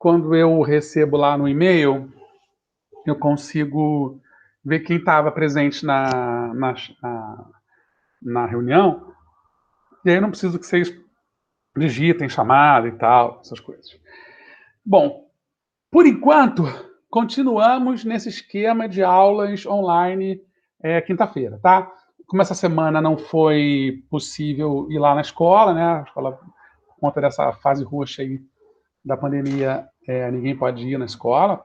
quando eu recebo lá no e-mail, eu consigo ver quem estava presente na reunião, e aí eu não preciso que vocês digitem chamada e tal, essas coisas. Bom, por enquanto, continuamos nesse esquema de aulas online quinta-feira, tá? Como essa semana não foi possível ir lá na escola, né? A escola, por conta dessa fase roxa aí da pandemia, ninguém pode ir na escola,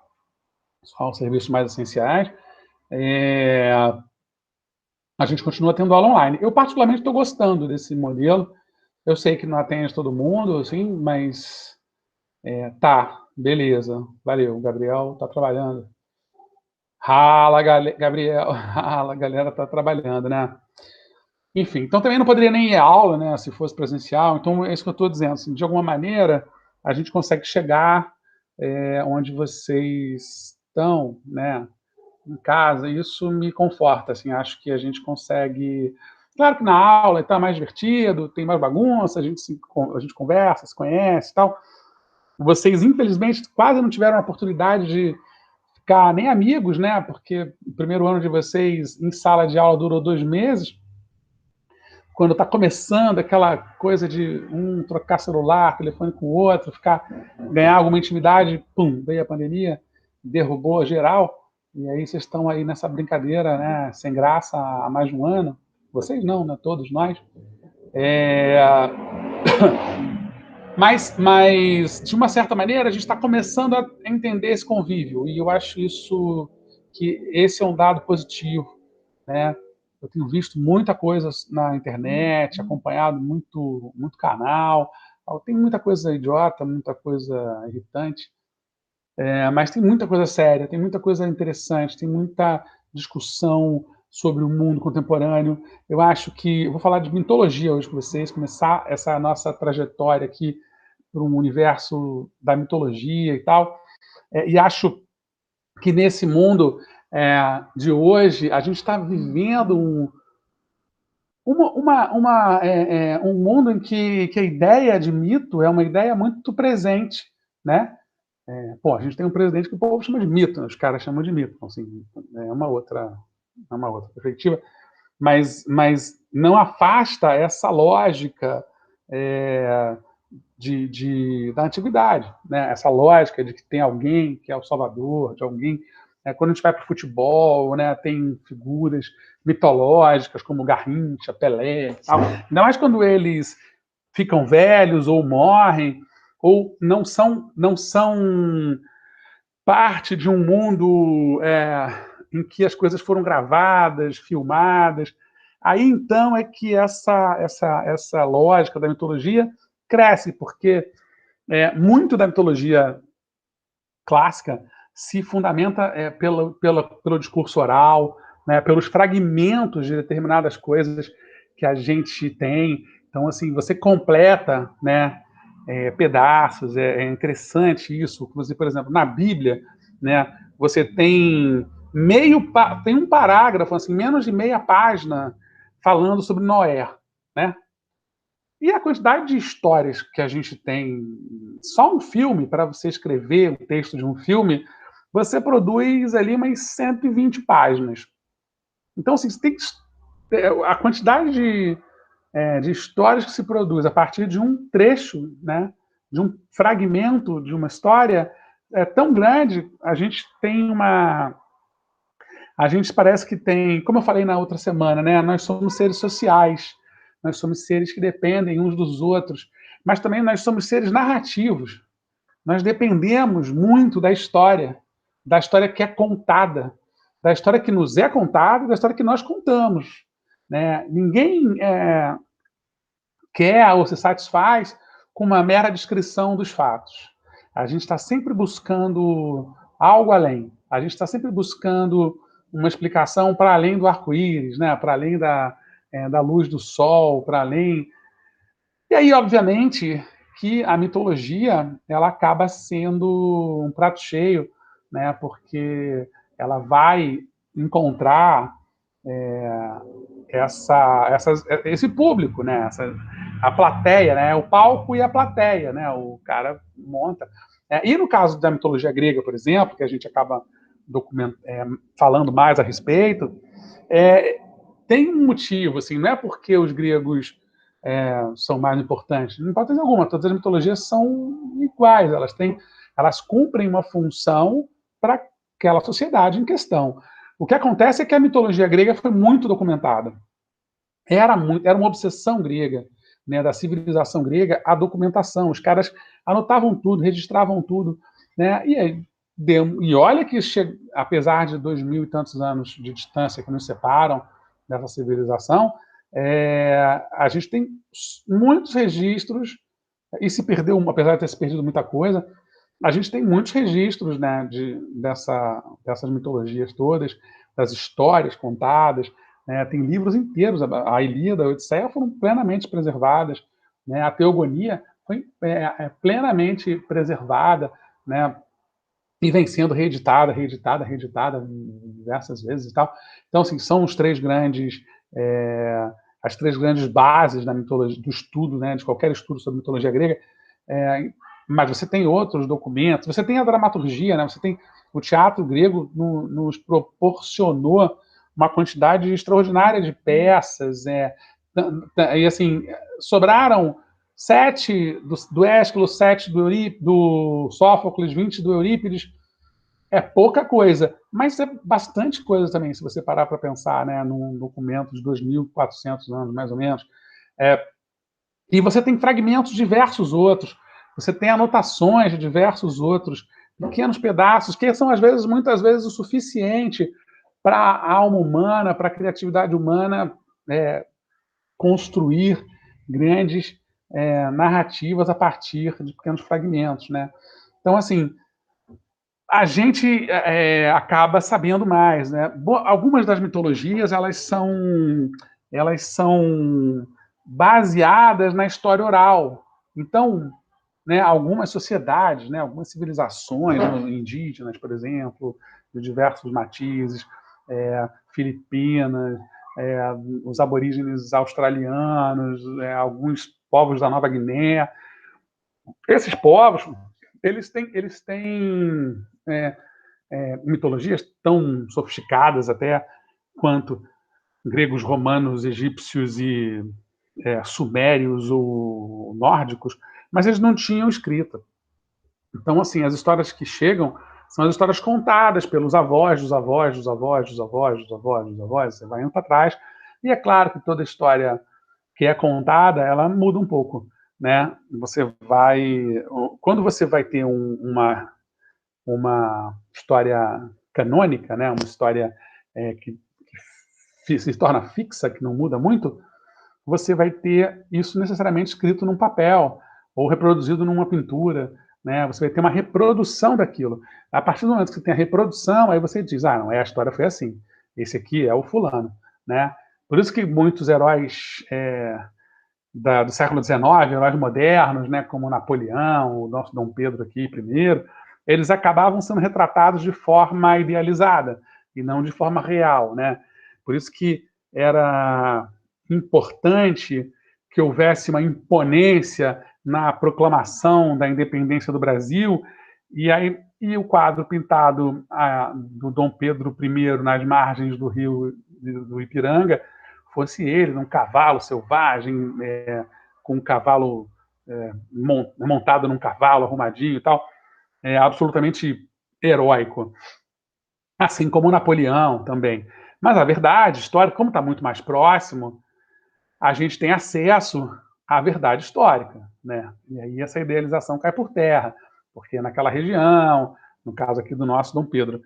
só os serviços mais essenciais. A gente continua tendo aula online. Eu, particularmente, estou gostando desse modelo. Eu sei que não atende todo mundo, assim, mas tá, beleza, valeu, o Gabriel está trabalhando. Rala, Gabriel, rala, a galera está trabalhando, né? Enfim, então também não poderia nem ir à aula, né, se fosse presencial. Então é isso que eu estou dizendo, assim, de alguma maneira a gente consegue chegar onde vocês estão, né, em casa. Isso me conforta, assim, acho que a gente consegue. Claro que na aula está mais divertido, tem mais bagunça, a gente conversa, se conhece e tal. Vocês, infelizmente, quase não tiveram a oportunidade de ficar nem amigos, né? Porque o primeiro ano de vocês em sala de aula durou 2 meses. Quando está começando aquela coisa de um trocar celular, telefone com o outro, ganhar alguma intimidade, pum, veio a pandemia, derrubou geral, e aí vocês estão aí nessa brincadeira, né, sem graça há mais de um ano. Vocês não, né, todos nós. É... mas, de uma certa maneira, a gente está começando a entender esse convívio, e eu acho que esse é um dado positivo, né? Eu tenho visto muita coisa na internet, acompanhado muito canal, tem muita coisa idiota, muita coisa irritante, mas tem muita coisa séria, tem muita coisa interessante, tem muita discussão sobre o mundo contemporâneo. Eu vou falar de mitologia hoje com vocês, começar essa nossa trajetória aqui para um universo da mitologia e tal. E acho que nesse mundo de hoje, a gente está vivendo um mundo em que a ideia de mito é uma ideia muito presente, né? Pô, a gente tem um presidente que o povo chama de mito, né? Os caras chamam de mito, assim, é uma outra perspectiva, mas não afasta essa lógica é, da antiguidade, né? Essa lógica de que tem alguém que é o salvador, de alguém. Quando a gente vai para o futebol, né, tem figuras mitológicas como Garrincha, Pelé, tal. Ainda mais quando eles ficam velhos ou morrem ou não são parte de um mundo em que as coisas foram gravadas, filmadas. Aí então é que essa lógica da mitologia cresce, porque muito da mitologia clássica se fundamenta pelo discurso oral, né, pelos fragmentos de determinadas coisas que a gente tem. Então, assim, você completa, né, pedaços, é interessante isso. Você, por exemplo, na Bíblia, né, você tem tem um parágrafo, assim, menos de meia página, falando sobre Noé, né? E a quantidade de histórias que a gente tem, só um filme, para você escrever o texto de um filme, você produz ali umas 120 páginas. Então, assim, você tem a quantidade de histórias que se produz a partir de um trecho, né, de um fragmento de uma história é tão grande. A gente parece que tem, como eu falei na outra semana, né, nós somos seres sociais, nós somos seres que dependem uns dos outros, mas também nós somos seres narrativos. Nós dependemos muito da história que é contada, da história que nos é contada e da história que nós contamos, né? Ninguém quer ou se satisfaz com uma mera descrição dos fatos. A gente está sempre buscando algo além. A gente está sempre buscando uma explicação para além do arco-íris, né? Para além da luz do sol, para além. E aí, obviamente, que a mitologia ela acaba sendo um prato cheio, né? Porque ela vai encontrar esse público, né? A plateia, né? O palco e a plateia, né? O cara monta. E no caso da mitologia grega, por exemplo, que a gente acaba falando mais a respeito, tem um motivo, assim, não é porque os gregos são mais importantes, não pode ter alguma, todas as mitologias são iguais, elas cumprem uma função para aquela sociedade em questão. O que acontece é que a mitologia grega foi muito documentada. Era uma obsessão grega, né, da civilização grega, a documentação. Os caras anotavam tudo, registravam tudo, né? E olha que, apesar de 2000 e tantos anos de distância que nos separam dessa civilização, a gente tem muitos registros, e se perdeu, apesar de ter se perdido muita coisa, a gente tem muitos registros, né, dessas mitologias todas, das histórias contadas, né, tem livros inteiros, a Ilíada, a Odisseia foram plenamente preservadas, né, a Teogonia foi plenamente preservada, né, e vem sendo reeditada diversas vezes e tal. Então, assim, são as três grandes bases da mitologia, do estudo, né, de qualquer estudo sobre mitologia grega. Mas você tem outros documentos, você tem a dramaturgia, né, você tem o teatro grego nos proporcionou uma quantidade extraordinária de peças, e assim, sobraram 7 do Ésquilo, 7 do Sófocles, 20 do Eurípides. É pouca coisa, mas é bastante coisa também, se você parar para pensar, né, num documento de 2.400 anos, mais ou menos. E você tem fragmentos de diversos outros, você tem anotações de diversos outros, pequenos pedaços, que são, muitas vezes, o suficiente para a alma humana, para a criatividade humana construir grandes narrativas a partir de pequenos fragmentos, né? Então, assim, a gente acaba sabendo mais, né? Algumas das mitologias elas são baseadas na história oral. Então, né, algumas sociedades, né, algumas civilizações indígenas, por exemplo, de diversos matizes, Filipinas, os aborígenes australianos, alguns povos da Nova Guiné. Esses povos, eles têm mitologias tão sofisticadas até quanto gregos, romanos, egípcios e sumérios ou nórdicos, mas eles não tinham escrita. Então, assim, as histórias que chegam são as histórias contadas pelos avós, dos avós, dos avós, dos avós, dos avós, dos avós, você vai indo para trás. E é claro que toda história que é contada, ela muda um pouco, né? Quando você vai ter uma história canônica, né? Uma história que se torna fixa, que não muda muito, você vai ter isso necessariamente escrito num papel ou reproduzido numa pintura, né? Você vai ter uma reprodução daquilo. A partir do momento que você tem a reprodução, aí você diz, não, a história foi assim. Esse aqui é o fulano, né? Por isso que muitos heróis do século XIX, heróis modernos, né, como Napoleão, o nosso Dom Pedro aqui primeiro, eles acabavam sendo retratados de forma idealizada e não de forma real, né? Por isso que era importante que houvesse uma imponência na proclamação da independência do Brasil e o quadro pintado do Dom Pedro I nas margens do rio do Ipiranga fosse ele num cavalo selvagem, com um cavalo montado num cavalo arrumadinho e tal, absolutamente heróico. Assim como Napoleão também. Mas a verdade histórica, como está muito mais próximo, a gente tem acesso à verdade histórica, né? E aí essa idealização cai por terra, porque naquela região, no caso aqui do nosso Dom Pedro,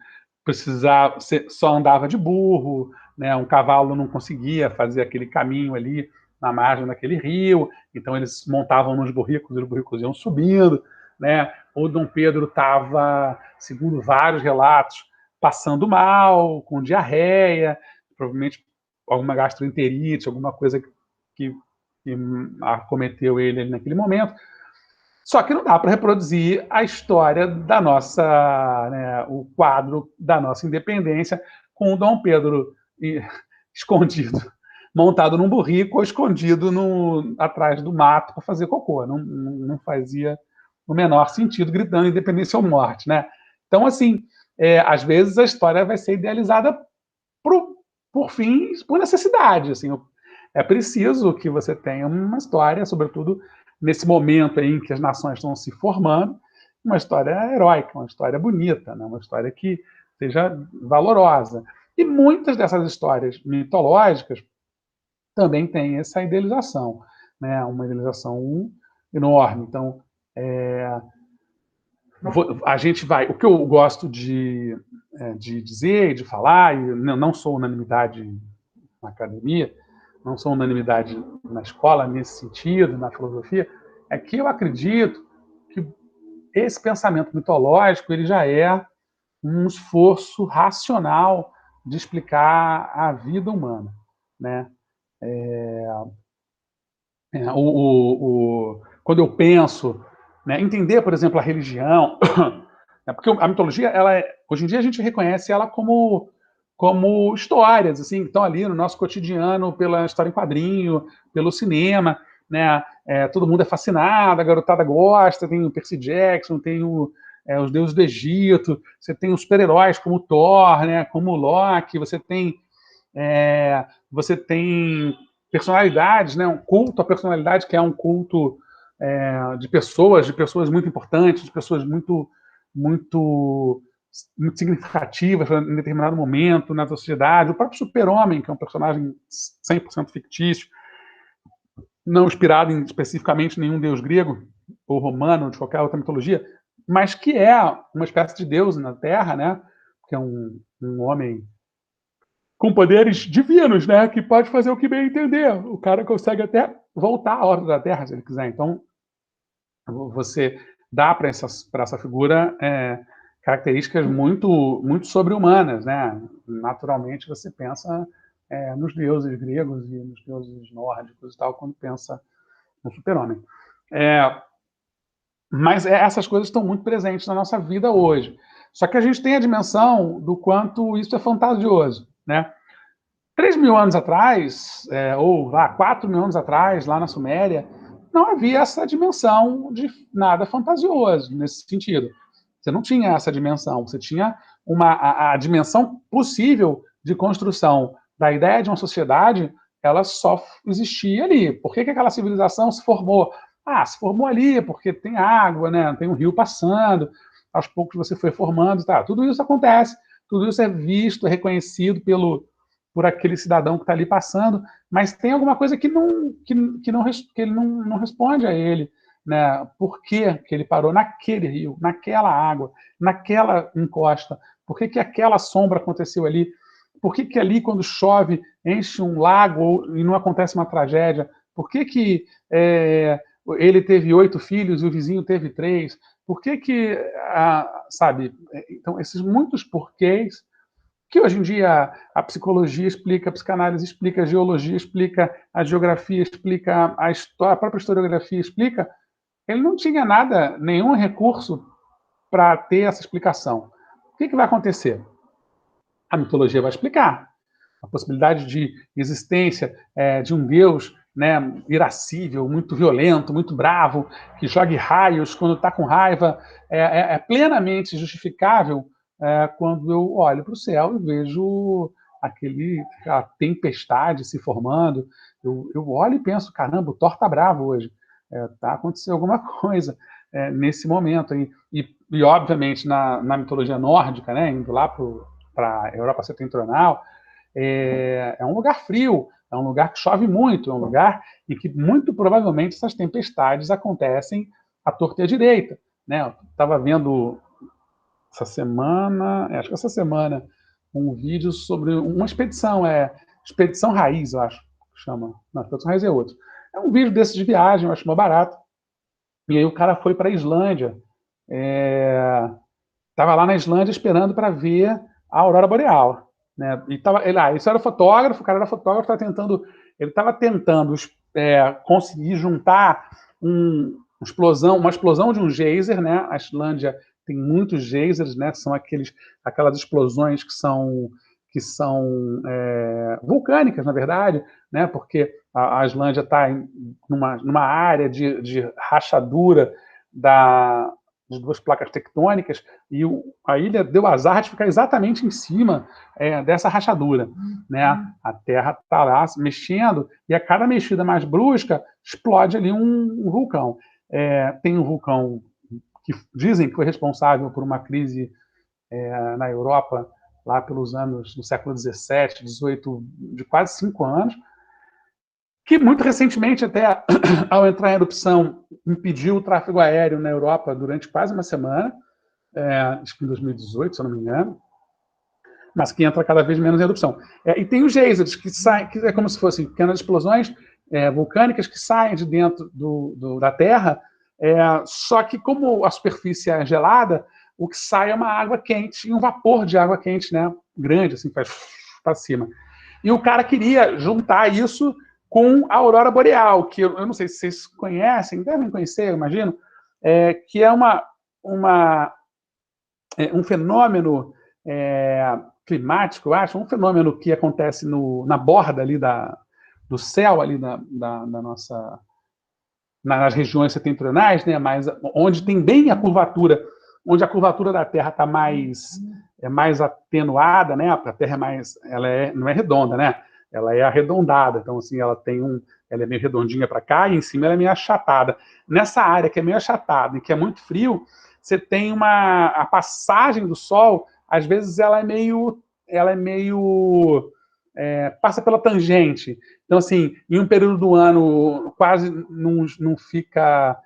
só andava de burro, né? Um cavalo não conseguia fazer aquele caminho ali na margem daquele rio, então eles montavam nos burricos e os burricos iam subindo, né? O Dom Pedro estava, segundo vários relatos, passando mal, com diarreia, provavelmente alguma gastroenterite, alguma coisa que acometeu ele naquele momento. Só que não dá para reproduzir a história da nossa, né, o quadro da nossa independência com o Dom Pedro escondido, montado num burrico ou escondido atrás do mato para fazer cocô. Não fazia no menor sentido, gritando independência ou morte, né? Então, assim, às vezes a história vai ser idealizada por fins, por necessidade, assim, é preciso que você tenha uma história, sobretudo nesse momento aí em que as nações estão se formando, uma história heróica, uma história bonita, né? Uma história que seja valorosa. E muitas dessas histórias mitológicas também têm essa idealização, né? Uma idealização enorme. Então, a gente vai. O que eu gosto de dizer e de falar, e não sou unanimidade na academia, não sou unanimidade na escola nesse sentido, na filosofia, é que eu acredito que esse pensamento mitológico ele já é um esforço racional de explicar a vida humana, né? Quando eu penso, né, entender, por exemplo, a religião, né, porque a mitologia, hoje em dia a gente reconhece ela como histórias, assim, que estão ali no nosso cotidiano, pela história em quadrinho, pelo cinema, né? Todo mundo é fascinado, a garotada gosta, tem o Percy Jackson, tem os deuses do Egito, você tem os super-heróis como o Thor, né, como o Loki, você tem personalidades, né, um culto à personalidade que é um culto de pessoas muito importantes, de pessoas muito, muito significativas em determinado momento na sociedade. O próprio Super-Homem, que é um personagem 100% fictício, não inspirado especificamente em nenhum deus grego ou romano, de qualquer outra mitologia, mas que é uma espécie de deus na Terra, né? Que é um homem com poderes divinos, né? Que pode fazer o que bem entender. O cara consegue até voltar à órbita da Terra, se ele quiser. Então, você dá para essa figura características muito sobre-humanas, né? Naturalmente, você pensa nos deuses gregos e nos deuses nórdicos e tal, quando pensa no super-homem. Mas essas coisas estão muito presentes na nossa vida hoje. Só que a gente tem a dimensão do quanto isso é fantasioso, né? 3.000 anos atrás, ou lá, 4.000 anos atrás, lá na Suméria, não havia essa dimensão de nada fantasioso nesse sentido. Você não tinha essa dimensão, você tinha a dimensão possível de construção da ideia de uma sociedade, ela só existia ali. Por que aquela civilização se formou? Ah, se formou ali porque tem água, né? Tem um rio passando, aos poucos você foi formando, tá? Tudo isso acontece, tudo isso é visto, é reconhecido por aquele cidadão que está ali passando, mas tem alguma coisa que ele não responde a ele, né? Por que ele parou naquele rio, naquela água, naquela encosta? Por que aquela sombra aconteceu ali? Por que ali, quando chove, enche um lago e não acontece uma tragédia? Por que ele teve 8 filhos e o vizinho teve 3? Por que sabe? Então, esses muitos porquês que hoje em dia a psicologia explica, a psicanálise explica, a geologia explica, a geografia explica, a própria historiografia explica, ele não tinha nada, nenhum recurso para ter essa explicação. O que vai acontecer? A mitologia vai explicar a possibilidade de existência de um Deus, né, irascível, muito violento, muito bravo, que jogue raios quando está com raiva, é plenamente justificável quando eu olho para o céu e vejo aquela tempestade se formando. Eu olho e penso, caramba, o Thor está bravo hoje. Tá acontecendo alguma coisa nesse momento. E obviamente, na mitologia nórdica, né, indo lá para a Europa setentrional, um lugar frio, é um lugar que chove muito, é um lugar em que muito provavelmente essas tempestades acontecem à torta e à direita. Né? Eu estava vendo essa semana, acho que essa semana, um vídeo sobre uma expedição, Expedição Raiz, eu acho que chama. Não, Expedição Raiz é outro. É um vídeo desses de viagem, eu acho mais barato. E aí o cara foi para a Islândia. Estava lá na Islândia esperando para ver a aurora boreal, né? E isso era fotógrafo, o cara era fotógrafo, ele estava tentando conseguir juntar uma explosão de um geyser, né? A Islândia tem muitos geysers, né? São aquelas explosões que são vulcânicas, na verdade, né? Porque a Islândia está numa área de rachadura de duas placas tectônicas, e a ilha deu azar de ficar exatamente em cima dessa rachadura, né? A Terra está lá mexendo, e a cada mexida mais brusca, explode ali um vulcão. Tem um vulcão que dizem que foi responsável por uma crise na Europa, lá pelos anos do século XVII, XVIII, de quase 5 anos, que muito recentemente, até ao entrar em erupção, impediu o tráfego aéreo na Europa durante quase uma semana, acho que em 2018, se eu não me engano, mas que entra cada vez menos em erupção. E tem os geysers, que saem, que é como se fossem pequenas explosões vulcânicas que saem de dentro da Terra, só que como a superfície é gelada, o que sai é uma água quente, e um vapor de água quente, né, grande, assim, faz para cima. E o cara queria juntar isso com a aurora boreal, que eu não sei se vocês conhecem, devem conhecer, eu imagino, que é um fenômeno climático, eu acho, um fenômeno que acontece na borda ali do céu, ali da nossa, nas regiões setentrionais, né, mas onde tem bem a curvatura, onde a curvatura da Terra está mais atenuada, né, a Terra não é redonda, né, ela é arredondada, então assim, ela é meio redondinha para cá e em cima ela é meio achatada. Nessa área que é meio achatada e que é muito frio, você tem a passagem do Sol, às vezes ela é meio passa pela tangente. Então, assim, em um período do ano quase não fica,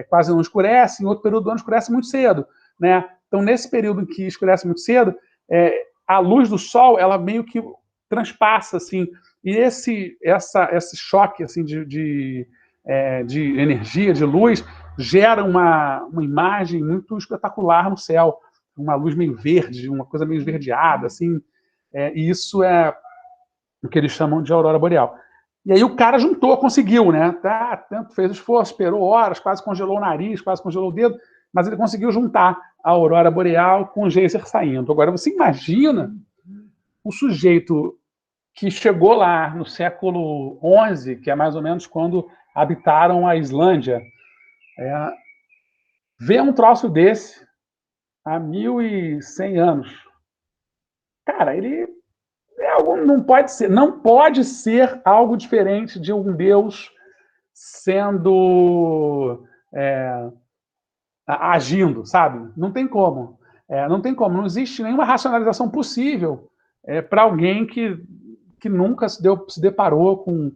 quase não escurece, em outro período do ano escurece muito cedo, né? Então, nesse período em que escurece muito cedo, a luz do Sol, ela meio que transpassa, assim, e esse choque, assim, de energia, de luz, gera uma imagem muito espetacular no céu, uma luz meio verde, uma coisa meio esverdeada, assim, e isso é o que eles chamam de aurora boreal. E aí o cara juntou, conseguiu, né? Tanto fez esforço, esperou horas, quase congelou o nariz, quase congelou o dedo, mas ele conseguiu juntar a aurora boreal com o geyser saindo. Agora, você imagina o sujeito que chegou lá no século XI, que é mais ou menos quando habitaram a Islândia, ver um troço desse há 1.100 anos. Cara, ele não pode ser algo diferente de um Deus sendo agindo, sabe? Não tem como. Não tem como. Não existe nenhuma racionalização possível para alguém que nunca se deparou com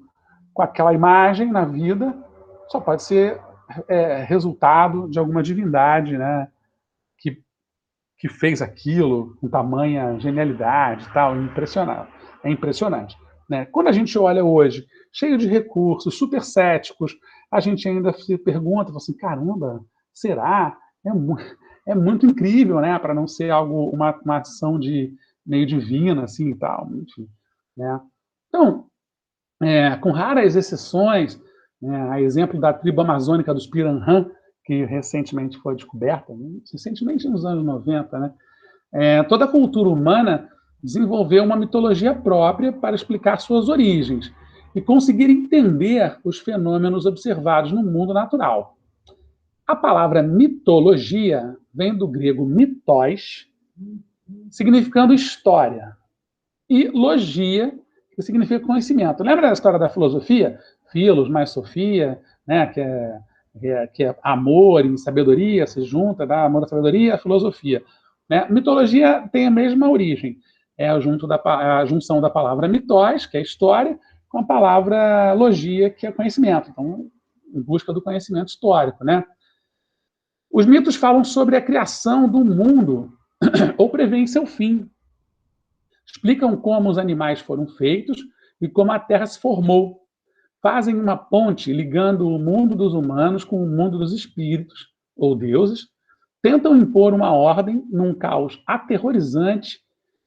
aquela imagem na vida. Só pode ser resultado de alguma divindade, né? Que, que fez aquilo com tamanha genialidade e tal. Impressionante. É impressionante. Né? Quando a gente olha hoje, cheio de recursos, super céticos, a gente ainda se pergunta, assim, caramba, será? É muito incrível, né? Para não ser algo, uma ação meio divina, assim, e tal, enfim. Né? Então, com raras exceções, né, a exemplo da tribo amazônica dos Piranhã, que recentemente foi descoberta, né? Recentemente nos anos 90, né? Toda a cultura humana desenvolveu uma mitologia própria para explicar suas origens e conseguir entender os fenômenos observados no mundo natural. A palavra mitologia vem do grego mitos, significando história, e logia, que significa conhecimento. Lembra da história da filosofia? Philos mais Sofia, né, que é amor e sabedoria, se junta, dá amor e sabedoria, a filosofia. Né? Mitologia tem a mesma origem. É a junção da palavra mitos, que é história, com a palavra logia, que é conhecimento. Então, em busca do conhecimento histórico. Né? Os mitos falam sobre a criação do mundo ou prevêem seu fim. Explicam como os animais foram feitos e como a Terra se formou. Fazem uma ponte ligando o mundo dos humanos com o mundo dos espíritos, ou deuses, tentam impor uma ordem num caos aterrorizante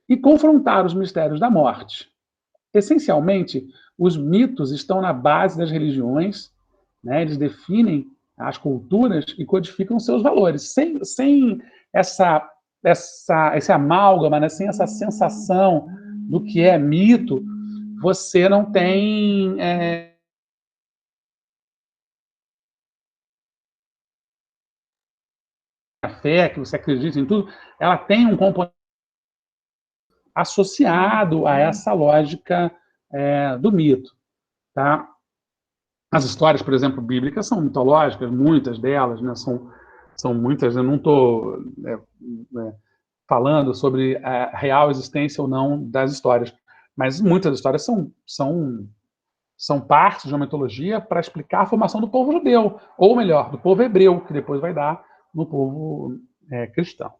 e confrontar os mistérios da morte. Essencialmente, os mitos estão na base das religiões, né? Eles definem as culturas e codificam seus valores. Sem esse amálgama, né? Sem essa sensação do que é mito, você não tem fé, que você acredita em tudo, ela tem um componente associado a essa lógica do mito. Tá? As histórias, por exemplo, bíblicas são mitológicas, muitas delas, né? São muitas, eu não estou falando sobre a real existência ou não das histórias, mas muitas histórias são partes de uma mitologia para explicar a formação do povo judeu, ou melhor, do povo hebreu, que depois vai dar no povo cristão.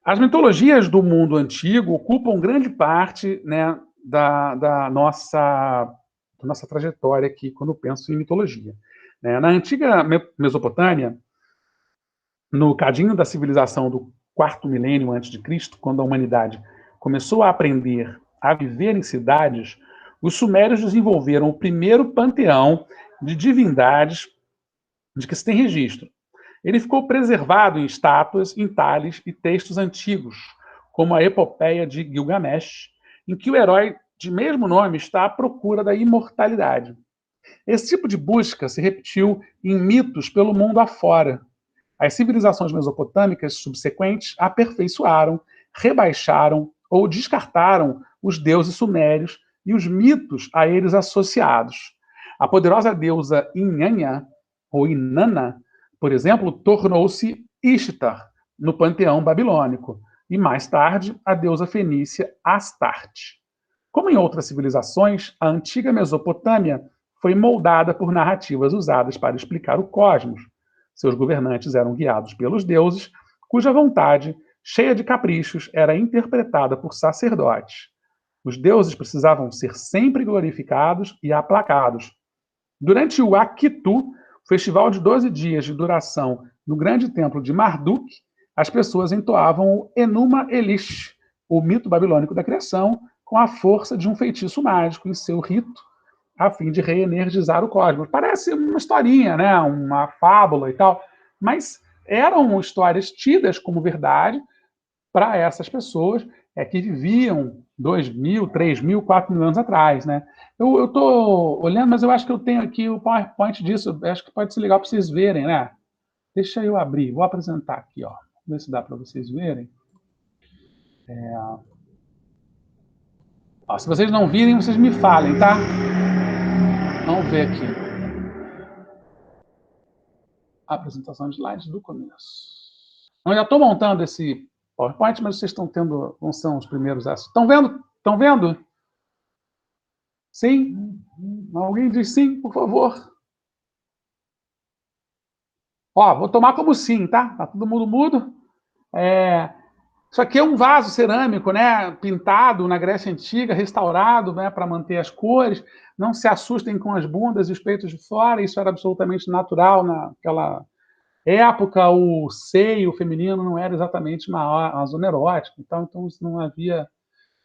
As mitologias do mundo antigo ocupam grande parte, né, da nossa trajetória aqui, quando eu penso em mitologia. Na antiga Mesopotâmia, no cadinho da civilização do quarto milênio antes de Cristo, quando a humanidade começou a aprender a viver em cidades, os sumérios desenvolveram o primeiro panteão de divindades de que se tem registro. Ele ficou preservado em estátuas, entalhes e textos antigos, como a epopeia de Gilgamesh, em que o herói de mesmo nome está à procura da imortalidade. Esse tipo de busca se repetiu em mitos pelo mundo afora. As civilizações mesopotâmicas subsequentes aperfeiçoaram, rebaixaram ou descartaram os deuses sumérios e os mitos a eles associados. A poderosa deusa Inanna, ou Inanna, por exemplo, tornou-se Ishtar no panteão babilônico, e mais tarde a deusa fenícia Astarte. Como em outras civilizações, a antiga Mesopotâmia foi moldada por narrativas usadas para explicar o cosmos. Seus governantes eram guiados pelos deuses, cuja vontade, cheia de caprichos, era interpretada por sacerdotes. Os deuses precisavam ser sempre glorificados e aplacados. Durante o Akitu, festival de 12 dias de duração no grande templo de Marduk, as pessoas entoavam o Enuma Elish, o mito babilônico da criação, com a força de um feitiço mágico em seu rito, a fim de reenergizar o cosmos. Parece uma historinha, né? Uma fábula e tal, mas eram histórias tidas como verdade para essas pessoas que viviam 2.000, 3.000, 4.000 anos atrás, né? Eu estou olhando, mas eu acho que eu tenho aqui o PowerPoint disso, acho que pode ser legal para vocês verem, né? Deixa eu abrir, vou apresentar aqui, ó. Ver se dá para vocês verem. Ó, se vocês não virem, vocês me falem, tá? Vamos ver aqui. Apresentação de slides do começo. Eu já estou montando esse PowerPoint, mas vocês estão tendo, não são os primeiros assuntos. Estão vendo? Estão vendo? Sim? Alguém diz sim, por favor. Ó, vou tomar como sim, tá? Tá todo mundo mudo. Isso aqui é um vaso cerâmico, né? Pintado na Grécia Antiga, restaurado, né? Para manter as cores. Não se assustem com as bundas e os peitos de fora. Isso era absolutamente natural naquela época. O seio feminino não era exatamente uma zona erótica. Então não havia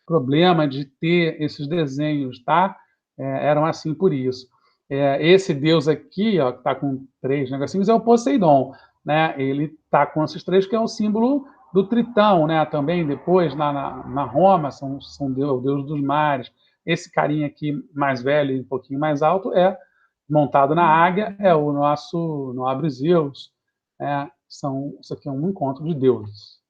problema de ter esses desenhos, tá? Eram assim por isso. Esse deus aqui, ó, que está com 3 negocinhos, é o Poseidon, né? Ele está com esses 3, que é o símbolo do Tritão, né? Também depois, na Roma, são o deus dos mares. Esse carinha aqui, mais velho e um pouquinho mais alto, montado na águia, é o nosso nobre Zeus. Isso aqui é um encontro de deuses.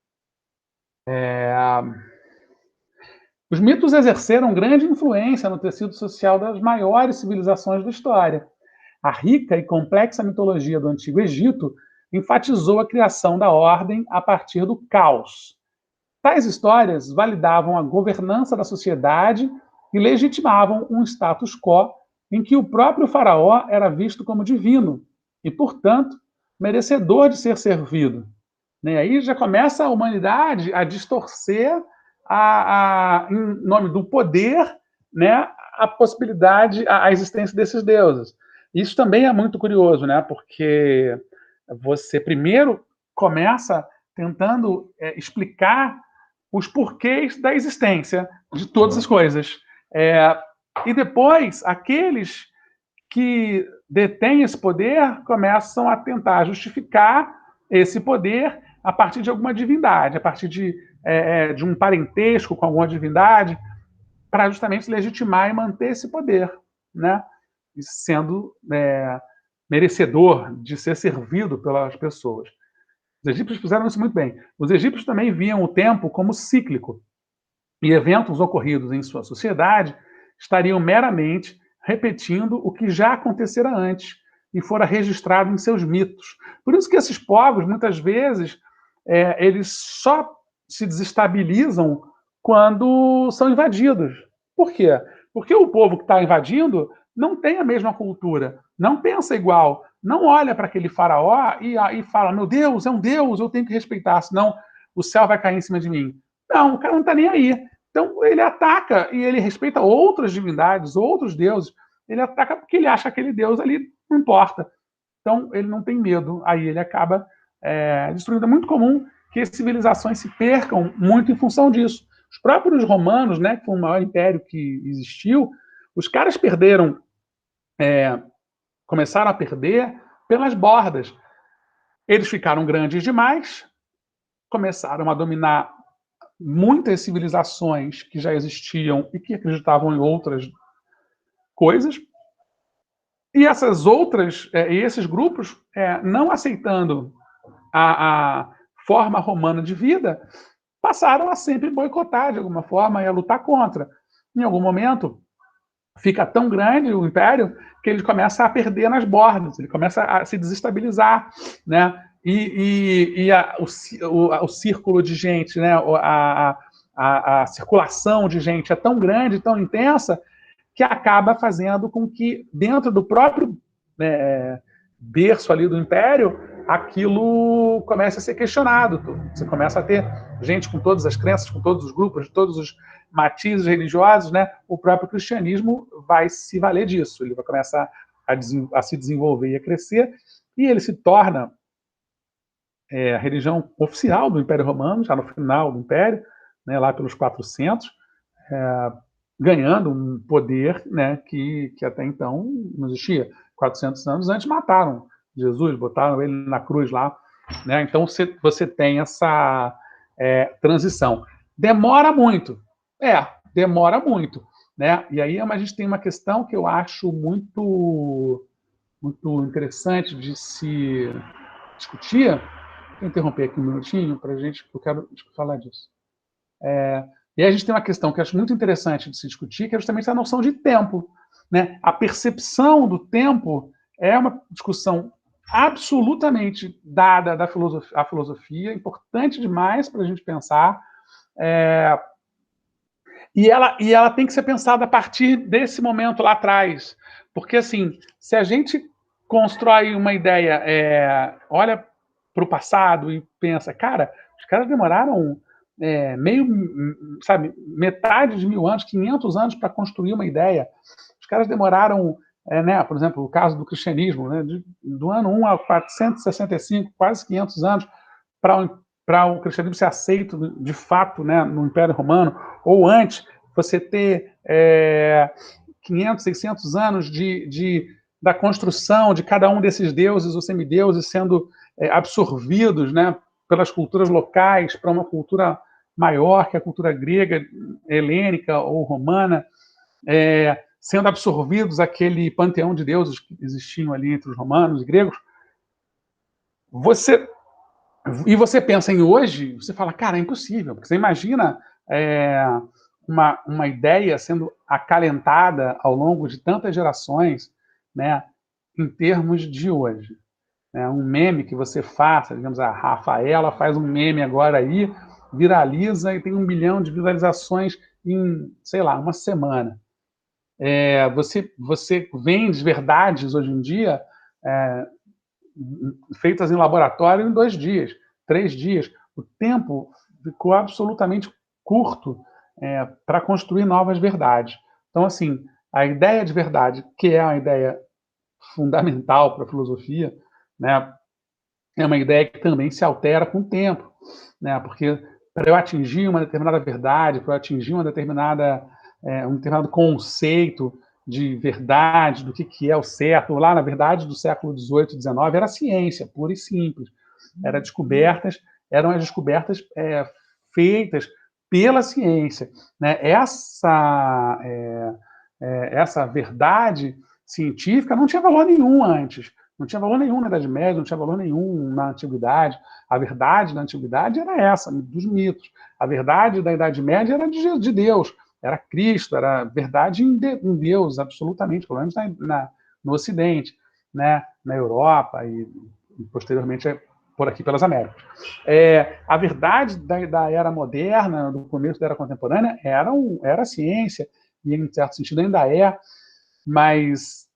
Os mitos exerceram grande influência no tecido social das maiores civilizações da história. A rica e complexa mitologia do Antigo Egito enfatizou a criação da ordem a partir do caos. Tais histórias validavam a governança da sociedade e legitimavam um status quo em que o próprio faraó era visto como divino e, portanto, merecedor de ser servido. E aí já começa a humanidade a distorcer em nome do poder, né, a possibilidade, a existência desses deuses. Isso também é muito curioso, né, porque você primeiro começa tentando explicar os porquês da existência de todas as coisas. E depois, aqueles que detêm esse poder começam a tentar justificar esse poder a partir de alguma divindade, a partir de um parentesco com alguma divindade, para justamente legitimar e manter esse poder, né? Sendo merecedor de ser servido pelas pessoas. egípcios fizeram isso muito bem. Os egípcios também viam o tempo como cíclico, e eventos ocorridos em sua sociedade estariam meramente repetindo o que já acontecera antes e fora registrado em seus mitos. Por isso que esses povos, muitas vezes, eles só se desestabilizam quando são invadidos. Por quê? Porque o povo que está invadindo não tem a mesma cultura, não pensa igual, não olha para aquele faraó e fala, meu Deus, é um Deus, eu tenho que respeitar, senão o céu vai cair em cima de mim. Não, o cara não está nem aí. Então ele ataca e ele respeita outras divindades, outros deuses. Ele ataca porque ele acha que aquele deus ali não importa. Então ele não tem medo. Aí ele acaba destruindo. É muito comum que as civilizações se percam muito em função disso. Os próprios romanos, né, que foi o maior império que existiu, os caras perderam, começaram a perder pelas bordas. Eles ficaram grandes demais, começaram a dominar muitas civilizações que já existiam e que acreditavam em outras coisas, e essas outras, esses grupos, não aceitando a forma romana de vida, passaram a sempre boicotar de alguma forma e a lutar contra. Em algum momento, fica tão grande o império que ele começa a perder nas bordas, ele começa a se desestabilizar, né? O círculo de gente, né? A circulação de gente é tão grande, tão intensa, que acaba fazendo com que, dentro do próprio berço ali do império, aquilo comece a ser questionado. Você começa a ter gente com todas as crenças, com todos os grupos, de todos os matizes religiosos, né? O próprio cristianismo vai se valer disso. Ele vai começar a se desenvolver e a crescer, e ele se torna a religião oficial do Império Romano, já no final do Império, né, lá pelos 400, ganhando um poder, né, que até então não existia. 400 anos antes mataram Jesus, botaram ele na cruz lá. Né? Então você tem essa transição. Demora muito. Demora muito. Né? E aí a gente tem uma questão que eu acho muito, muito interessante de se discutir. Vou interromper aqui um minutinho para a gente, porque eu quero falar disso. E aí a gente tem uma questão que eu acho muito interessante de se discutir, que é justamente a noção de tempo. Né? A percepção do tempo é uma discussão absolutamente dada à filosofia, importante demais para a gente pensar, e ela tem que ser pensada a partir desse momento lá atrás, porque assim, se a gente constrói uma ideia, olha para o passado e pensa, cara, os caras demoraram metade de 1000 anos, 500 anos para construir uma ideia. Os caras demoraram, né, por exemplo, o caso do cristianismo, né, do ano 1 a 465, quase 500 anos, para o cristianismo ser aceito de fato, né, no Império Romano, ou antes, você ter 500, 600 anos da construção de cada um desses deuses ou semideuses sendo absorvidos, né, pelas culturas locais para uma cultura maior, que é a cultura grega, helênica ou romana, sendo absorvidos aquele panteão de deuses que existiam ali entre os romanos e gregos. Você pensa em hoje, você fala, cara, é impossível, porque você imagina uma ideia sendo acalentada ao longo de tantas gerações, né, em termos de hoje. Um meme que você faça, digamos, a Rafaela faz um meme agora aí, viraliza e tem 1 milhão de visualizações em, sei lá, uma semana. Você vende verdades hoje em dia feitas em laboratório em 2 dias, 3 dias. O tempo ficou absolutamente curto para construir novas verdades. Então, assim, a ideia de verdade, que é uma ideia fundamental para a filosofia, né, é uma ideia que também se altera com o tempo, né, porque para eu atingir uma determinada verdade, para eu atingir um determinado conceito de verdade, do que é o certo, lá, na verdade, do século XVIII, XIX, era ciência, pura e simples. Eram as descobertas feitas pela ciência. Né? Essa verdade científica não tinha valor nenhum antes. Não tinha valor nenhum na Idade Média, não tinha valor nenhum na Antiguidade. A verdade da Antiguidade era essa, dos mitos. A verdade da Idade Média era de Deus, era Cristo, era verdade em Deus, absolutamente, pelo menos no Ocidente, né? Na Europa e posteriormente por aqui pelas Américas. A verdade da era moderna, do começo da era contemporânea, era a ciência, e em certo sentido ainda é, mas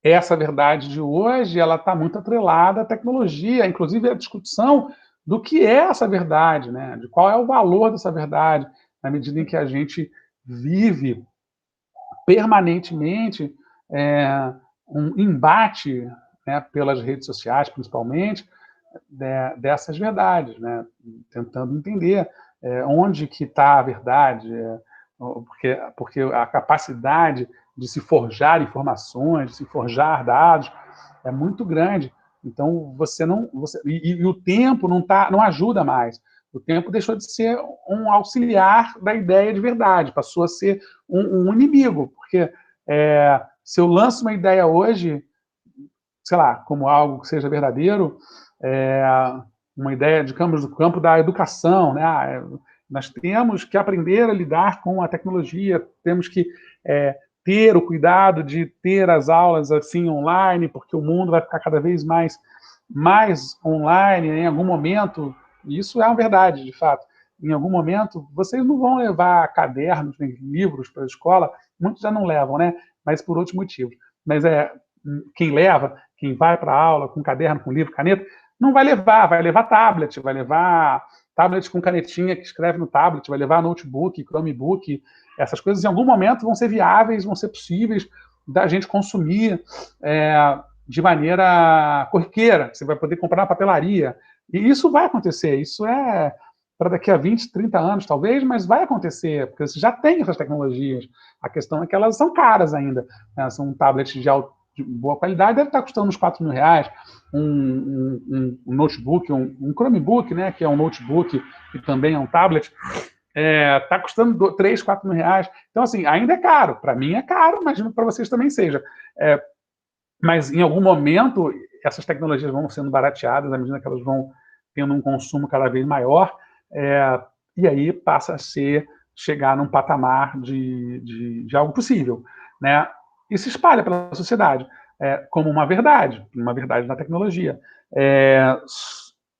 essa verdade de hoje ela está muito atrelada à tecnologia, inclusive a discussão do que é essa verdade, né? De qual é o valor dessa verdade, na medida em que a gente vive permanentemente um embate, né, pelas redes sociais, principalmente, dessas verdades, né? Tentando entender onde que está a verdade, porque a capacidade de se forjar informações, de se forjar dados, é muito grande. Então, e o tempo não ajuda mais. O tempo deixou de ser um auxiliar da ideia de verdade, passou a ser um inimigo, porque se eu lanço uma ideia hoje, sei lá, como algo que seja verdadeiro, é, uma ideia, digamos, do campo da educação, né? Nós temos que aprender a lidar com a tecnologia, temos que ter o cuidado de ter as aulas assim online, porque o mundo vai ficar cada vez mais online em algum momento. Isso é uma verdade, de fato. Em algum momento, vocês não vão levar cadernos nem livros para a escola, muitos já não levam, né? Mas por outros motivos. Mas quem leva, quem vai para a aula com caderno, com livro, caneta, não vai levar tablet com canetinha que escreve no tablet, vai levar notebook, Chromebook, essas coisas em algum momento vão ser viáveis, vão ser possíveis da gente consumir de maneira corriqueira, você vai poder comprar na papelaria, e isso vai acontecer, isso é para daqui a 20, 30 anos talvez, mas vai acontecer, porque você já tem essas tecnologias, a questão é que elas são caras ainda, né? São tablets de boa qualidade, deve estar custando uns R$ 4.000, um notebook, um Chromebook, né, que é um notebook e também é um tablet, está custando 3, 4 mil reais. Então, assim, ainda é caro. Para mim é caro, imagino que para vocês também seja. Mas em algum momento, essas tecnologias vão sendo barateadas, à medida que elas vão tendo um consumo cada vez maior, e aí passa a chegar num patamar de algo possível, né? E se espalha pela sociedade como uma verdade da tecnologia.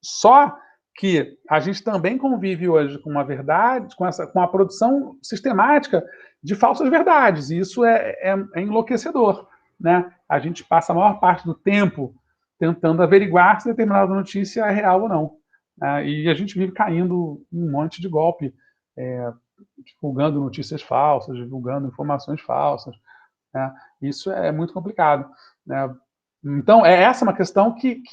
Só que a gente também convive hoje com uma verdade, com a produção sistemática de falsas verdades, e isso é enlouquecedor, né? A gente passa a maior parte do tempo tentando averiguar se determinada notícia é real ou não. E a gente vive caindo em um monte de golpe, divulgando notícias falsas, divulgando informações falsas, né? Isso é muito complicado, né? Então, essa uma questão que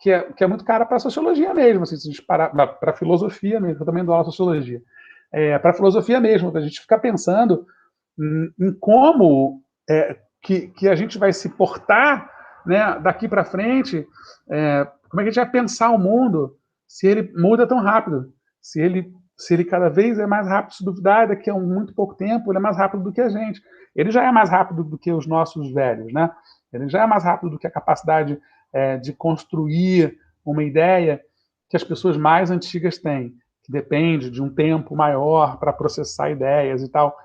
é muito cara para a sociologia mesmo, assim, se a gente parar, para a filosofia mesmo, eu também dou aula de sociologia, para a filosofia mesmo, a gente ficar pensando em como que a gente vai se portar, né, daqui para frente, como é que a gente vai pensar o mundo se ele muda tão rápido, se ele cada vez é mais rápido, se duvidar, daqui a muito pouco tempo, ele é mais rápido do que a gente. Ele já é mais rápido do que os nossos velhos, né? Ele já é mais rápido do que a capacidade de construir uma ideia que as pessoas mais antigas têm, que depende de um tempo maior para processar ideias e tal.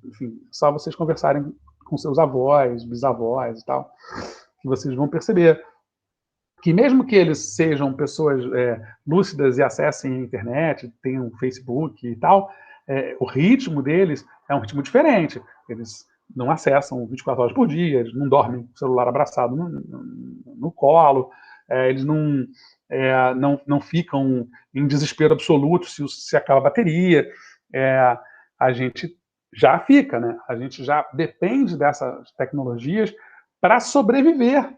Enfim, só vocês conversarem com seus avós, bisavós e tal, que vocês vão perceber que mesmo que eles sejam pessoas lúcidas e acessem a internet, tenham Facebook e tal, o ritmo deles é um ritmo diferente. Eles não acessam 24 horas por dia, eles não dormem com o celular abraçado no colo, eles não ficam em desespero absoluto se acaba a bateria. A gente já fica, né? A gente já depende dessas tecnologias para sobreviver,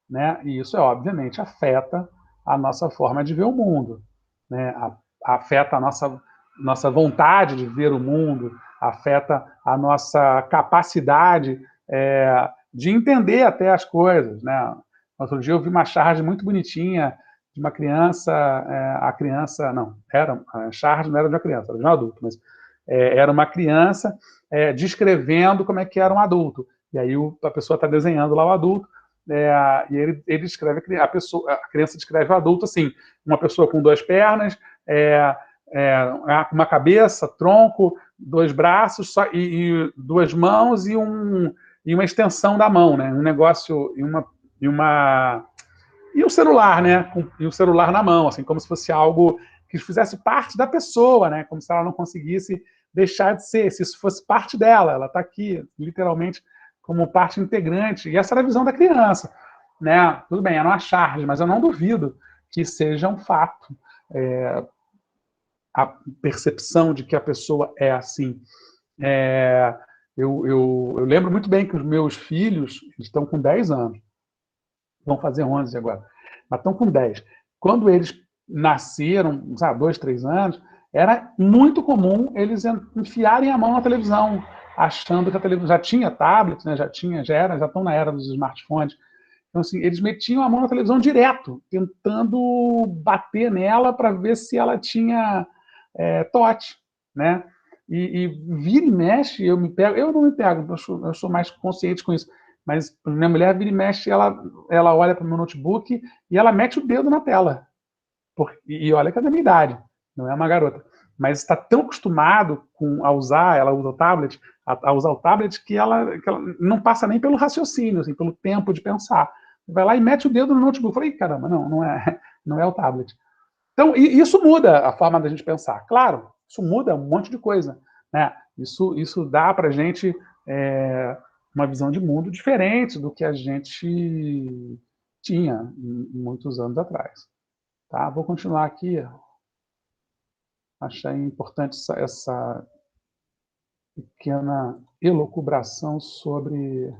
né? E isso, obviamente, afeta a nossa forma de ver o mundo, né? Afeta a nossa vontade de ver o mundo, afeta a nossa capacidade de entender até as coisas, né? Outro dia eu vi uma charge muito bonitinha de uma criança, a criança, não, a charge não era de uma criança, era de um adulto, mas era uma criança descrevendo como é que era um adulto. E aí a pessoa está desenhando lá o adulto, E ele descreve a criança descreve o adulto assim, uma pessoa com 2 pernas, uma cabeça, tronco, 2 braços e 2 mãos e uma extensão da mão, né? Um negócio e o celular, né? E o celular na mão, assim, como se fosse algo que fizesse parte da pessoa, né? Como se ela não conseguisse deixar de ser, se isso fosse parte dela. Ela está aqui, literalmente, como parte integrante. E essa era a visão da criança, né? Tudo bem, era uma charge, mas eu não duvido que seja um fato. A percepção de que a pessoa é assim. Eu lembro muito bem que os meus filhos estão com 10 anos, vão fazer 11 agora, mas estão com 10. Quando eles nasceram, sabe, 2, 3 anos, era muito comum eles enfiarem a mão na televisão, achando que a televisão já tinha tablet, né, já estão na era dos smartphones. Então, assim, eles metiam a mão na televisão direto, tentando bater nela para ver se ela tinha TOT, né? E vira e mexe, eu não me pego, eu sou mais consciente com isso, mas minha mulher vira e mexe, ela olha para o meu notebook e ela mete o dedo na tela. E olha que é da minha idade, não é uma garota. Mas está tão acostumado a usar, ela usa o tablet, a usar o tablet, que ela não passa nem pelo raciocínio, assim, pelo tempo de pensar. Vai lá e mete o dedo no notebook. Eu falei, caramba, não é o tablet. Então, isso muda a forma da gente pensar. Claro, isso muda um monte de coisa, né? Isso dá para a gente uma visão de mundo diferente do que a gente tinha muitos anos atrás. Tá? Vou continuar aqui. Achei importante essa pequena elucubração sobre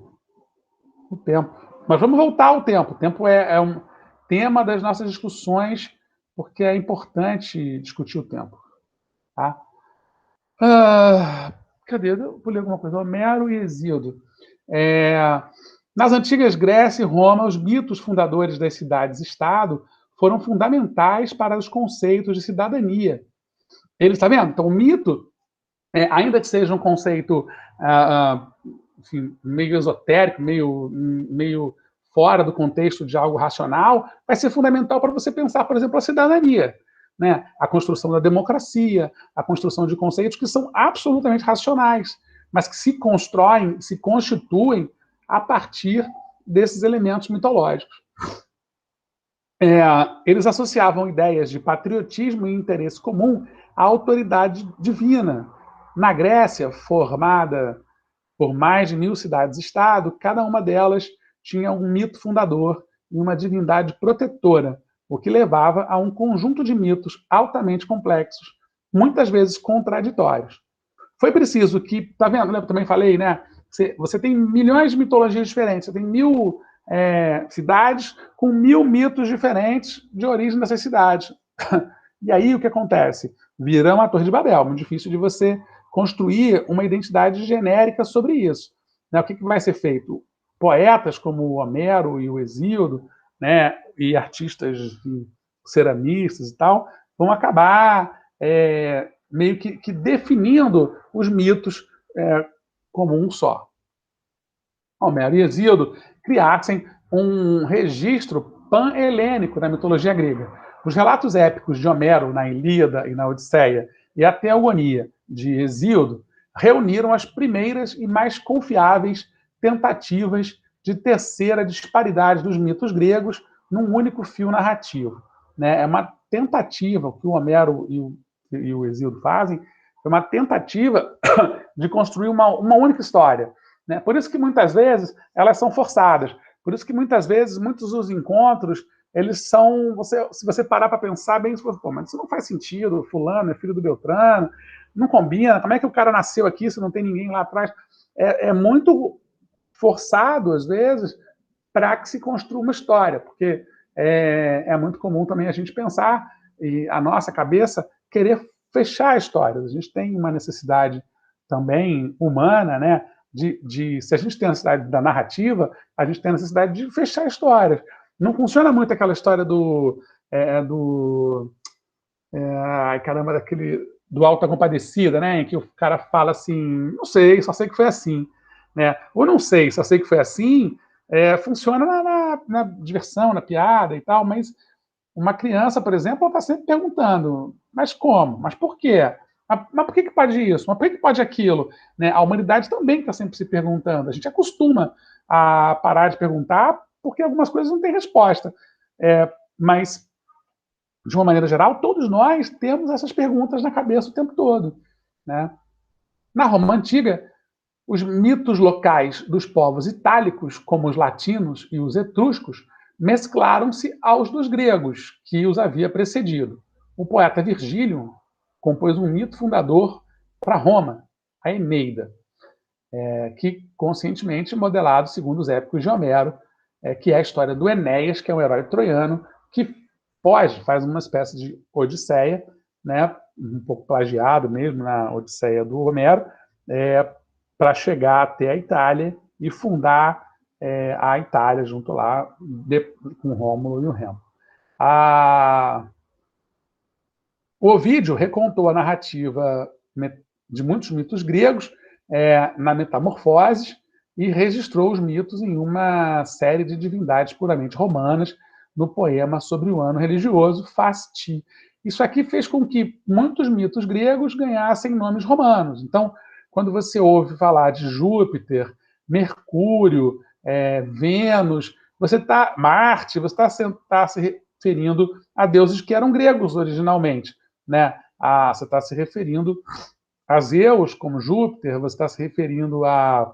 o tempo. Mas vamos voltar ao tempo. O tempo é um tema das nossas discussões, porque é importante discutir o tempo. Tá? Cadê? Eu pulei alguma coisa. Homero e Hesíodo. Nas antigas Grécia e Roma, os mitos fundadores das cidades-estado foram fundamentais para os conceitos de cidadania. Eles, tá vendo? Então, o mito, ainda que seja um conceito enfim, meio esotérico, meio fora do contexto de algo racional, vai ser fundamental para você pensar, por exemplo, a cidadania, né? A construção da democracia, a construção de conceitos que são absolutamente racionais, mas que se constroem, se constituem a partir desses elementos mitológicos. Eles associavam ideias de patriotismo e interesse comum à autoridade divina. Na Grécia, formada por mais de 1000 cidades-estado, cada uma delas tinha um mito fundador e uma divindade protetora, o que levava a um conjunto de mitos altamente complexos, muitas vezes contraditórios. Foi preciso que, tá vendo? Eu também falei, né? Você tem milhões de mitologias diferentes, você tem 1000 cidades com 1000 mitos diferentes de origem dessas cidades. E aí o que acontece? Vira uma Torre de Babel, muito difícil de você construir uma identidade genérica sobre isso. Né? O que vai ser feito? Poetas como o Homero e o Hesíodo, né, e artistas, ceramistas e tal, vão acabar meio que definindo os mitos como um só. Homero e Hesíodo criassem um registro pan-helênico da mitologia grega. Os relatos épicos de Homero na Ilíada e na Odisseia e a Teogonia de Hesíodo reuniram as primeiras e mais confiáveis tentativas de tecer a disparidade dos mitos gregos num único fio narrativo. É uma tentativa que o Homero e o Hesíodo fazem, é uma tentativa de construir uma única história. Por isso que muitas vezes elas são forçadas. Por isso que muitas vezes muitos dos encontros eles são, se você parar para pensar bem, mas isso não faz sentido, fulano é filho do Beltrano, não combina, como é que o cara nasceu aqui se não tem ninguém lá atrás? É muito forçado, às vezes, para que se construa uma história, porque é muito comum também a gente pensar, e a nossa cabeça querer fechar histórias. A gente tem uma necessidade também humana, né? Se a gente tem a necessidade da narrativa, a gente tem a necessidade de fechar histórias. Não funciona muito aquela história do Auto da Compadecida, né? Em que o cara fala assim, não sei, só sei que foi assim, né? Ou não sei, só sei que foi assim, funciona na diversão, na piada e tal, mas uma criança, por exemplo, está sempre perguntando, mas como? Mas por quê? Mas por que pode isso? Mas por que pode aquilo? Né? A humanidade também está sempre se perguntando. A gente acostuma a parar de perguntar porque algumas coisas não têm resposta. Mas, de uma maneira geral, todos nós temos essas perguntas na cabeça o tempo todo. Né? Na Roma Antiga, os mitos locais dos povos itálicos, como os latinos e os etruscos, mesclaram-se aos dos gregos, que os havia precedido. O poeta Virgílio compôs um mito fundador para Roma, a Eneida, que conscientemente modelado segundo os épicos de Homero, que é a história do Enéas, que é um herói troiano, que faz uma espécie de Odisseia, né, um pouco plagiado mesmo na Odisseia do Homero, para chegar até a Itália e fundar a Itália junto lá com Rômulo e o Remo. O Ovídio recontou a narrativa de muitos mitos gregos na Metamorfoses e registrou os mitos em uma série de divindades puramente romanas no poema sobre o ano religioso Fasti. Isso aqui fez com que muitos mitos gregos ganhassem nomes romanos. Então, quando você ouve falar de Júpiter, Mercúrio, Vênus, Marte, você está se referindo a deuses que eram gregos originalmente. Né? Você está se referindo a Zeus como Júpiter, você está se referindo a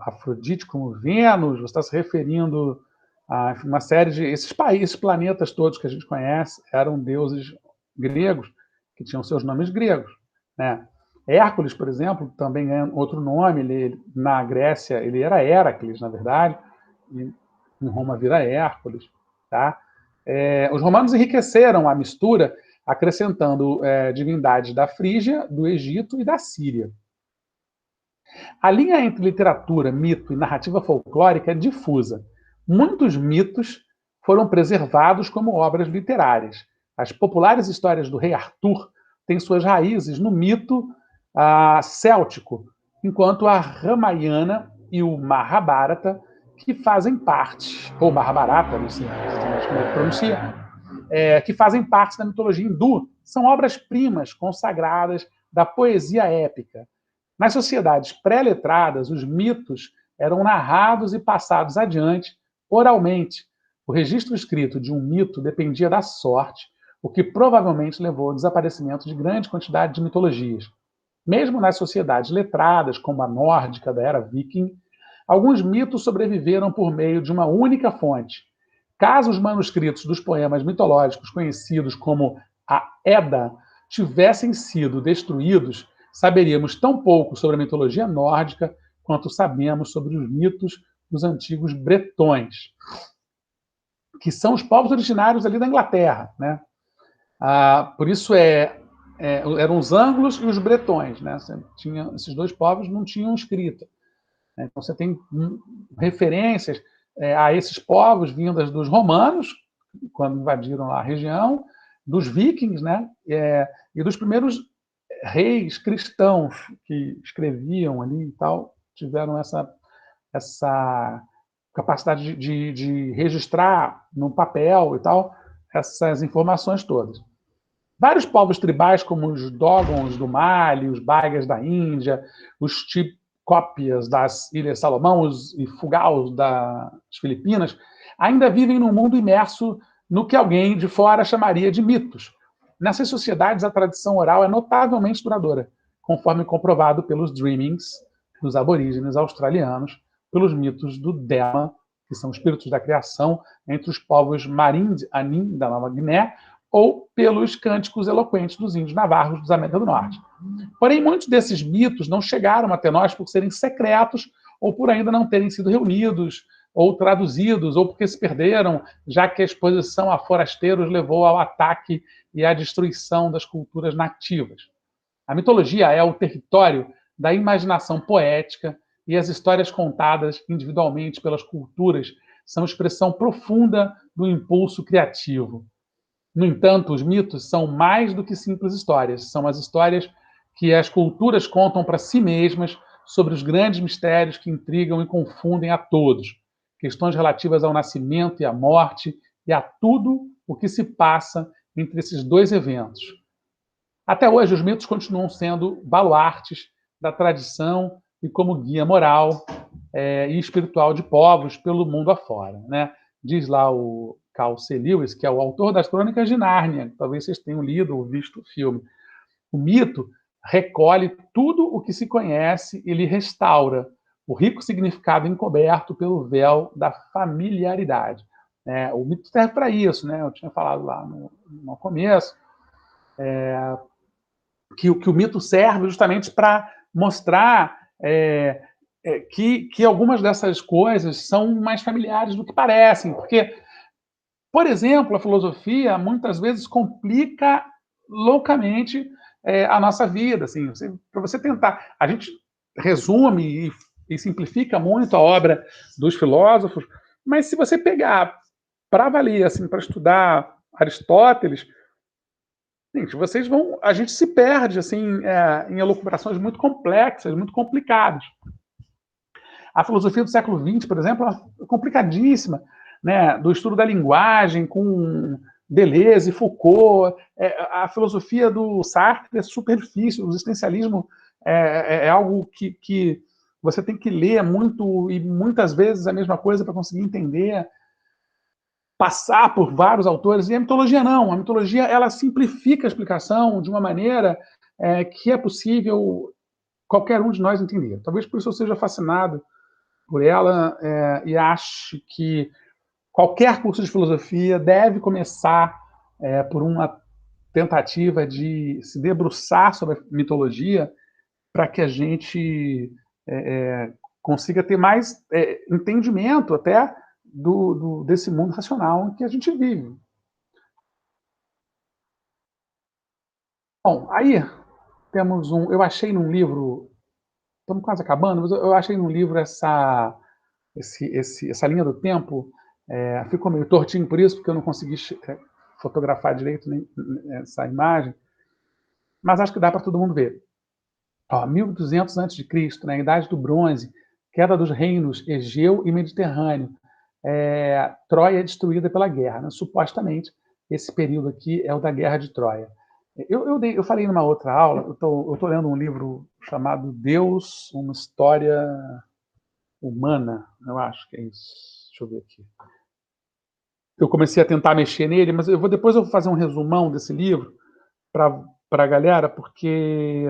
Afrodite como Vênus, você está se referindo a uma série de... Esses planetas todos que a gente conhece eram deuses gregos que tinham seus nomes gregos. Né? Hércules, por exemplo, também ganha outro nome. Na Grécia, ele era Heracles, na verdade, e em Roma vira Hércules. Tá? Os romanos enriqueceram a mistura, acrescentando divindades da Frígia, do Egito e da Síria. A linha entre literatura, mito e narrativa folclórica é difusa. Muitos mitos foram preservados como obras literárias. As populares histórias do rei Arthur têm suas raízes no mito céltico, enquanto a Ramayana e o Mahabharata, que fazem parte, ou Mahabharata, não sei como é que pronuncia, que fazem parte da mitologia hindu, são obras-primas consagradas da poesia épica. Nas sociedades pré-letradas, os mitos eram narrados e passados adiante oralmente. O registro escrito de um mito dependia da sorte, o que provavelmente levou ao desaparecimento de grande quantidade de mitologias. Mesmo nas sociedades letradas, como a nórdica da era viking, alguns mitos sobreviveram por meio de uma única fonte. Caso os manuscritos dos poemas mitológicos conhecidos como a Edda tivessem sido destruídos, saberíamos tão pouco sobre a mitologia nórdica quanto sabemos sobre os mitos dos antigos bretões, que são os povos originários ali da Inglaterra. Né? Por isso eram os anglos e os bretões. Né? Esses dois povos não tinham escrita. Né? Então você tem referências a esses povos vindas dos romanos, quando invadiram lá a região, dos vikings, né? E dos primeiros reis cristãos que escreviam ali e tal, tiveram essa capacidade de registrar no papel e tal essas informações todas. Vários povos tribais, como os Dogons do Mali, os Baigas da Índia, os Cópias das Ilhas Salomão e Fugaos das Filipinas, ainda vivem num mundo imerso no que alguém de fora chamaria de mitos. Nessas sociedades, a tradição oral é notavelmente duradoura, conforme comprovado pelos dreamings dos aborígenes australianos, pelos mitos do Dema, que são espíritos da criação entre os povos Marindim-Anim da Nova Guiné, ou pelos cânticos eloquentes dos índios navarros da América do Norte. Porém, muitos desses mitos não chegaram até nós por serem secretos ou por ainda não terem sido reunidos ou traduzidos, ou porque se perderam, já que a exposição a forasteiros levou ao ataque e à destruição das culturas nativas. A mitologia é o território da imaginação poética e as histórias contadas individualmente pelas culturas são expressão profunda do impulso criativo. No entanto, os mitos são mais do que simples histórias. São as histórias que as culturas contam para si mesmas sobre os grandes mistérios que intrigam e confundem a todos, questões relativas ao nascimento e à morte e a tudo o que se passa entre esses dois eventos. Até hoje, os mitos continuam sendo baluartes da tradição e como guia moral e espiritual de povos pelo mundo afora, né? Diz lá o Carl C. Lewis, que é o autor das Crônicas de Nárnia, talvez vocês tenham lido ou visto o filme. O mito recolhe tudo o que se conhece e lhe restaura o rico significado encoberto pelo véu da familiaridade. O mito serve para isso, né? Eu tinha falado lá no começo, que o mito serve justamente para mostrar que algumas dessas coisas são mais familiares do que parecem. Porque, por exemplo, a filosofia muitas vezes complica loucamente a nossa vida. Assim, para você tentar... A gente resume e simplifica muito a obra dos filósofos, mas se você pegar para valer, assim, para estudar Aristóteles, gente, a gente se perde assim em elucubrações muito complexas, muito complicadas. A filosofia do século XX, por exemplo, é complicadíssima, né? Do estudo da linguagem com Deleuze e Foucault. A filosofia do Sartre é super difícil. O existencialismo é algo que você tem que ler muito e muitas vezes a mesma coisa para conseguir entender, passar por vários autores. E a mitologia não. A mitologia, ela simplifica a explicação de uma maneira que é possível qualquer um de nós entender. Talvez por isso eu seja fascinado por ela e acho que qualquer curso de filosofia deve começar por uma tentativa de se debruçar sobre a mitologia para que a gente consiga ter mais entendimento até desse mundo racional em que a gente vive. Bom, aí temos eu achei num livro, estamos quase acabando, mas eu achei num livro essa linha do tempo. Ficou meio tortinho por isso, porque eu não consegui fotografar direito essa imagem, mas acho que dá para todo mundo ver. 1200 a.C., né, Idade do Bronze, queda dos reinos Egeu e Mediterrâneo, Troia é destruída pela guerra, né? Supostamente, esse período aqui é o da Guerra de Troia. Eu falei numa outra aula, eu estou lendo um livro chamado Deus, uma História Humana, eu acho que é isso. Deixa eu ver aqui. Eu comecei a tentar mexer nele, mas depois eu vou fazer um resumão desse livro para a galera, porque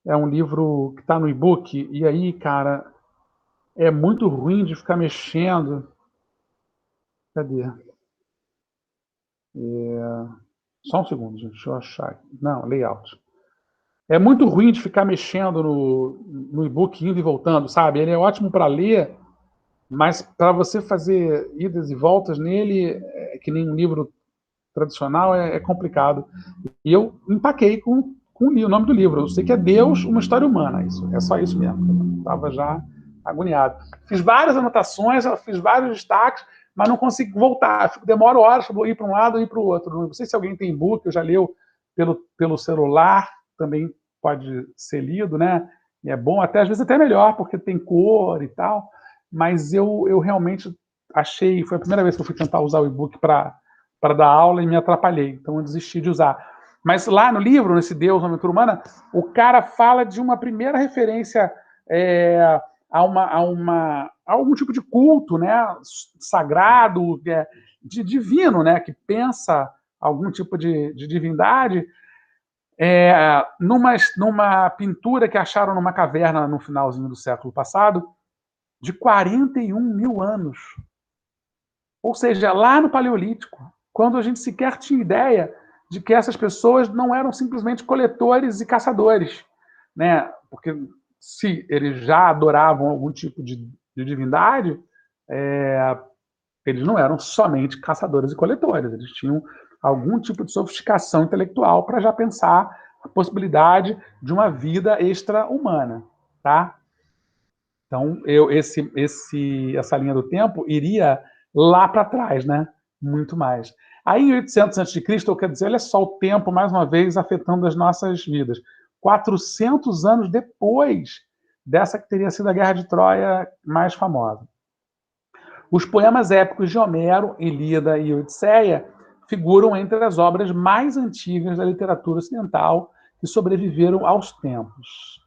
é um livro que está no e-book, e aí, cara, é muito ruim de ficar mexendo. Cadê? Só um segundo, gente, deixa eu achar. Não, layout. É muito ruim de ficar mexendo no e-book, indo e voltando, sabe? Ele é ótimo para ler, mas para você fazer idas e voltas nele, que nem um livro tradicional, é complicado. E eu empaquei com o nome do livro. Eu sei que é Deus, uma História Humana. Isso, é só isso mesmo. Eu estava já agoniado. Fiz várias anotações, fiz vários destaques, mas não consigo voltar. Demoro horas para ir para um lado e ir para o outro. Não sei se alguém tem e-book, eu já leu pelo celular, também pode ser lido, né? E é bom, até às vezes até melhor, porque tem cor e tal. Mas eu realmente achei, foi a primeira vez que eu fui tentar usar o e-book para dar aula e me atrapalhei, então eu desisti de usar. Mas lá no livro, nesse Deus, uma Aventura Humana, o cara fala de uma primeira referência a algum tipo de culto, né, sagrado, de divino, né, que pensa algum tipo de divindade, numa pintura que acharam numa caverna no finalzinho do século passado, de 41 mil anos. Ou seja, lá no Paleolítico, quando a gente sequer tinha ideia de que essas pessoas não eram simplesmente coletores e caçadores, né? Porque se eles já adoravam algum tipo de divindade, eles não eram somente caçadores e coletores, eles tinham algum tipo de sofisticação intelectual para já pensar a possibilidade de uma vida extra-humana, tá? Então, essa linha do tempo iria lá para trás, né? Muito mais. Aí, em 800 a.C., quer dizer, olha só o tempo, mais uma vez, afetando as nossas vidas. 400 anos depois dessa que teria sido a Guerra de Troia mais famosa. Os poemas épicos de Homero, Ilíada e Odisseia figuram entre as obras mais antigas da literatura ocidental que sobreviveram aos tempos.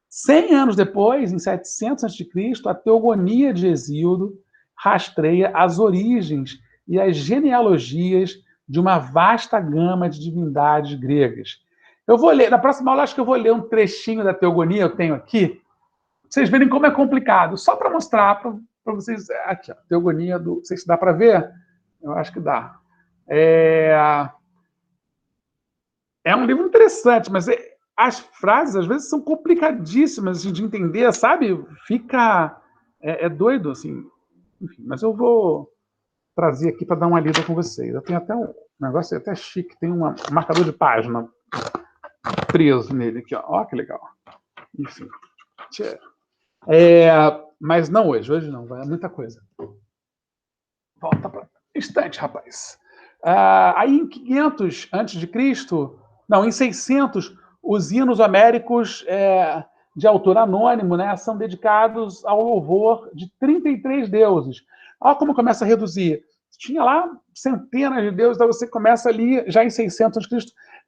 100 anos depois, em 700 a.C., a Teogonia de Hesíodo rastreia as origens e as genealogias de uma vasta gama de divindades gregas. Eu vou ler, na próxima aula, acho que eu vou ler um trechinho da Teogonia, eu tenho aqui, pra vocês verem como é complicado, só para mostrar para vocês. Aqui, ó, Teogonia do. Não sei se dá para ver, eu acho que dá. É um livro interessante, mas as frases às vezes são complicadíssimas de entender, sabe? Fica. É doido, assim. Enfim, mas eu vou trazer aqui para dar uma lida com vocês. Eu tenho até um negócio até chique, tem um marcador de página preso nele aqui, ó. Ó, que legal. Enfim. Mas não hoje não, é muita coisa. Volta para instante, rapaz. Aí em 500 a.C., não, em 600, os hinos homéricos de autor anônimo, né, são dedicados ao louvor de 33 deuses. Olha como começa a reduzir. Tinha lá centenas de deuses, então você começa ali, já em 600 a.C.,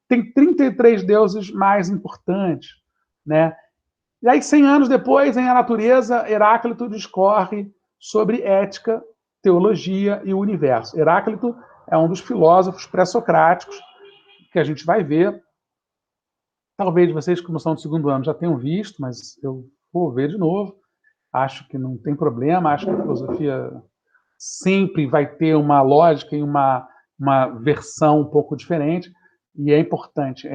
tem 33 deuses mais importantes, né? E aí, 100 anos depois, em A Natureza, Heráclito discorre sobre ética, teologia e o universo. Heráclito é um dos filósofos pré-socráticos que a gente vai ver. Talvez vocês, como são do segundo ano, já tenham visto, mas eu vou ver de novo. Acho que não tem problema, acho que a filosofia sempre vai ter uma lógica e uma versão um pouco diferente, e é importante.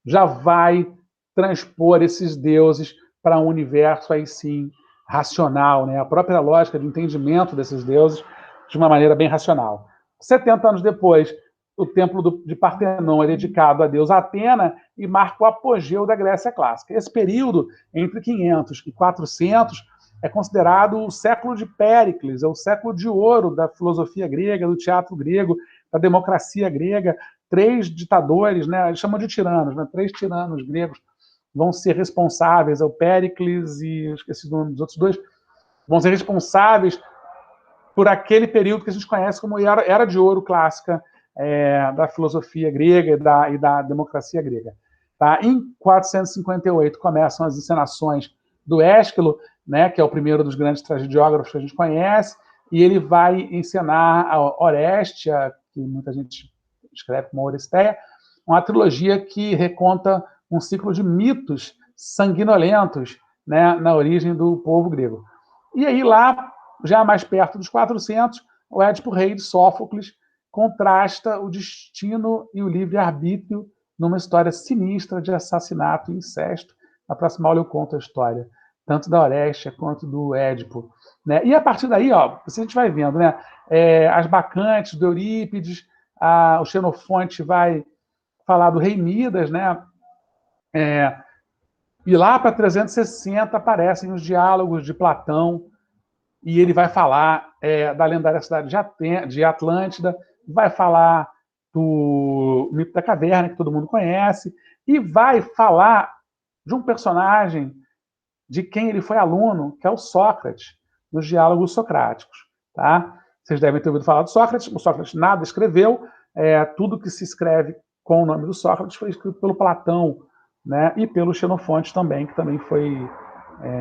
Já vai transpor esses deuses para um universo aí sim racional, né? A própria lógica de entendimento desses deuses de uma maneira bem racional. 70 anos depois, o templo de Partenon é dedicado a deusa Atena e marca o apogeu da Grécia clássica. Esse período, entre 500 e 400, é considerado o século de Péricles, é o século de ouro da filosofia grega, do teatro grego, da democracia grega. 3 ditadores, né, eles chamam de tiranos, né, 3 tiranos gregos vão ser responsáveis, o Péricles e esqueci o nome dos outros 2, vão ser responsáveis por aquele período que a gente conhece como Era de Ouro clássica da filosofia grega e da democracia grega. Tá? Em 458 começam as encenações do Ésquilo, né, que é o primeiro dos grandes tragediógrafos que a gente conhece, e ele vai encenar a Orestia, que muita gente escreve como Oresteia, uma trilogia que reconta um ciclo de mitos sanguinolentos, né, na origem do povo grego. E aí lá, já mais perto dos 400, o Édipo Rei de Sófocles contrasta o destino e o livre-arbítrio numa história sinistra de assassinato e incesto. Na próxima aula eu conto a história, tanto da Orestia quanto do Édipo. Né? E a partir daí, ó, a gente vai vendo, né? As bacantes do Eurípides, o Xenofonte vai falar do rei Midas, né? E lá para 360 aparecem os diálogos de Platão, e ele vai falar da lendária cidade de Atlântida, vai falar do mito da caverna, que todo mundo conhece, e vai falar de um personagem de quem ele foi aluno, que é o Sócrates, nos diálogos socráticos. Tá? Vocês devem ter ouvido falar do Sócrates. O Sócrates nada escreveu, tudo que se escreve com o nome do Sócrates foi escrito pelo Platão, né? E pelo Xenofonte também, que também foi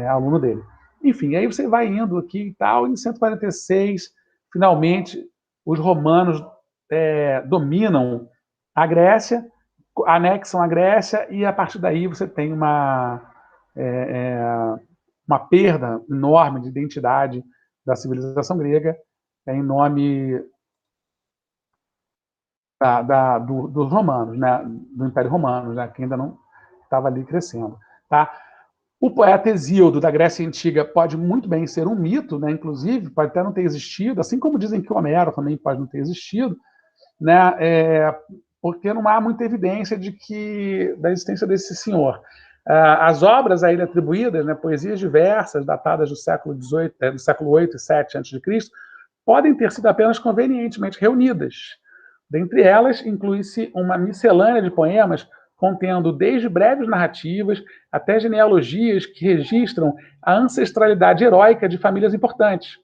aluno dele. Enfim, aí você vai indo aqui e tal, em 146, finalmente, os romanos dominam a Grécia, anexam a Grécia, e a partir daí você tem uma perda enorme de identidade da civilização grega em nome dos romanos, né? Do Império Romano, né? Que ainda não estava ali crescendo. Tá? O poeta Hesíodo, da Grécia Antiga, pode muito bem ser um mito, né? Inclusive, pode até não ter existido, assim como dizem que o Homero também pode não ter existido, né? Porque não há muita evidência da existência desse senhor. As obras a ele atribuídas, né, poesias diversas, datadas do século XVIII, do século 8 e 7 a.C., podem ter sido apenas convenientemente reunidas. Dentre elas, inclui-se uma miscelânea de poemas contendo desde breves narrativas até genealogias que registram a ancestralidade heróica de famílias importantes.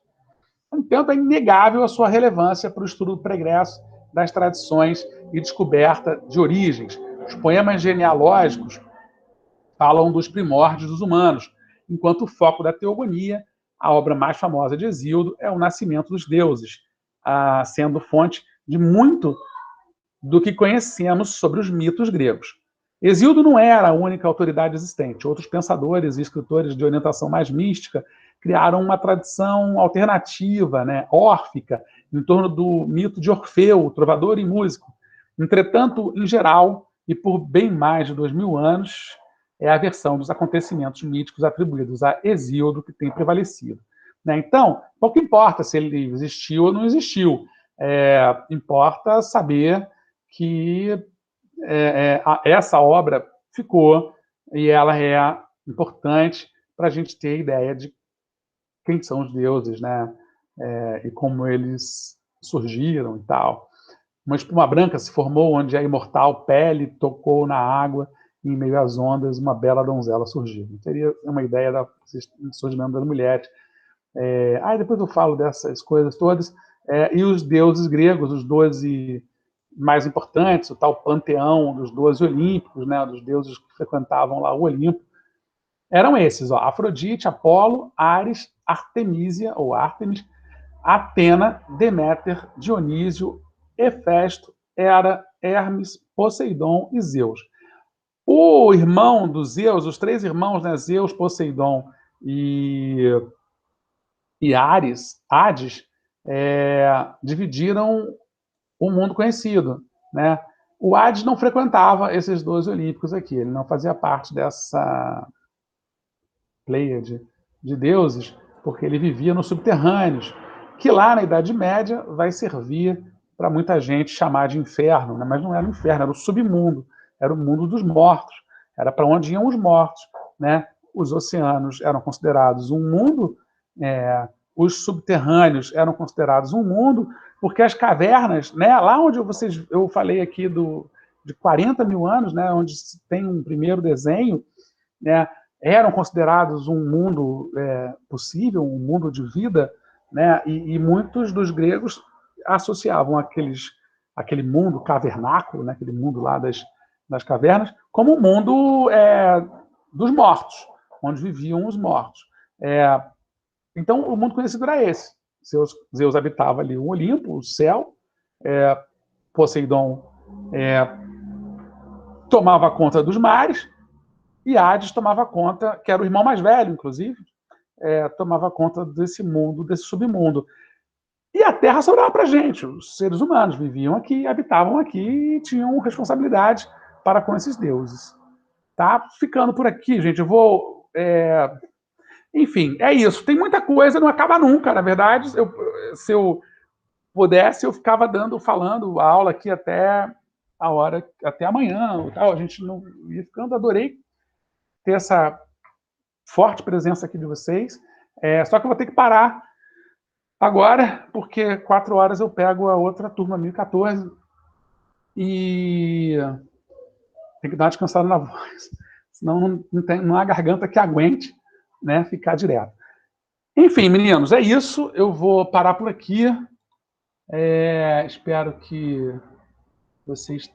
Portanto, é inegável a sua relevância para o estudo do pregresso das tradições e descoberta de origens. Os poemas genealógicos falam dos primórdios dos humanos, enquanto o foco da teogonia, a obra mais famosa de Hesíodo, é o nascimento dos deuses, sendo fonte de muito do que conhecemos sobre os mitos gregos. Hesíodo não era a única autoridade existente. Outros pensadores e escritores de orientação mais mística criaram uma tradição alternativa, né, órfica, em torno do mito de Orfeu, trovador e músico. Entretanto, em geral, e por bem mais de 2000 anos, é a versão dos acontecimentos míticos atribuídos a Hesíodo que tem prevalecido. Né? Então, pouco importa se ele existiu ou não existiu. Importa saber que essa obra ficou e ela é importante para a gente ter ideia de quem são os deuses, né? E como eles surgiram e tal. Uma espuma branca se formou onde a imortal pele tocou na água, em meio às ondas, uma bela donzela surgiu. Seria uma ideia do surgimento das mulheres. Depois eu falo dessas coisas todas. E os deuses gregos, os 12 mais importantes, o tal panteão dos 12 olímpicos, né, dos deuses que frequentavam lá o Olimpo, eram esses, Afrodite, Apolo, Ares, Artemísia, ou Ártemis, Atena, Deméter, Dionísio, Hefesto, Hera, Hermes, Poseidon e Zeus. O irmão dos Zeus, os três irmãos, né, Zeus, Poseidon e Ares, Hades, dividiram o mundo conhecido, né? O Hades não frequentava esses 12 olímpicos aqui, ele não fazia parte dessa pleiade de deuses, porque ele vivia nos subterrâneos, que lá na Idade Média vai servir para muita gente chamar de inferno, né? Mas não era o inferno, era o submundo, era o mundo dos mortos, era para onde iam os mortos, né? Os oceanos eram considerados um mundo, os subterrâneos eram considerados um mundo, porque as cavernas, né, lá onde eu falei aqui de 40 mil anos, né, onde se tem um primeiro desenho, né, eram considerados um mundo possível, um mundo de vida, né, e muitos dos gregos associavam aquele mundo cavernáculo, né, aquele mundo lá das cavernas, como o mundo dos mortos, onde viviam os mortos. Então, o mundo conhecido era esse. Zeus habitava ali o Olimpo, o céu. Poseidon tomava conta dos mares. E Hades tomava conta, que era o irmão mais velho, inclusive, tomava conta desse mundo, desse submundo. E a Terra sobrava para a gente. Os seres humanos viviam aqui, habitavam aqui e tinham responsabilidade para com esses deuses. Tá ficando por aqui, gente. Eu vou... Enfim, é isso. Tem muita coisa, não acaba nunca, na verdade. Se eu pudesse, eu ficava falando a aula aqui até a hora, até amanhã. Tal. A gente não ia ficando, adorei ter essa forte presença aqui de vocês. Só que eu vou ter que parar agora, porque 4 horas eu pego a outra turma 1014 e tem que dar uma descansada na voz. Senão não há garganta que aguente, né, ficar direto. Enfim, meninos, é isso. Eu vou parar por aqui. Espero que vocês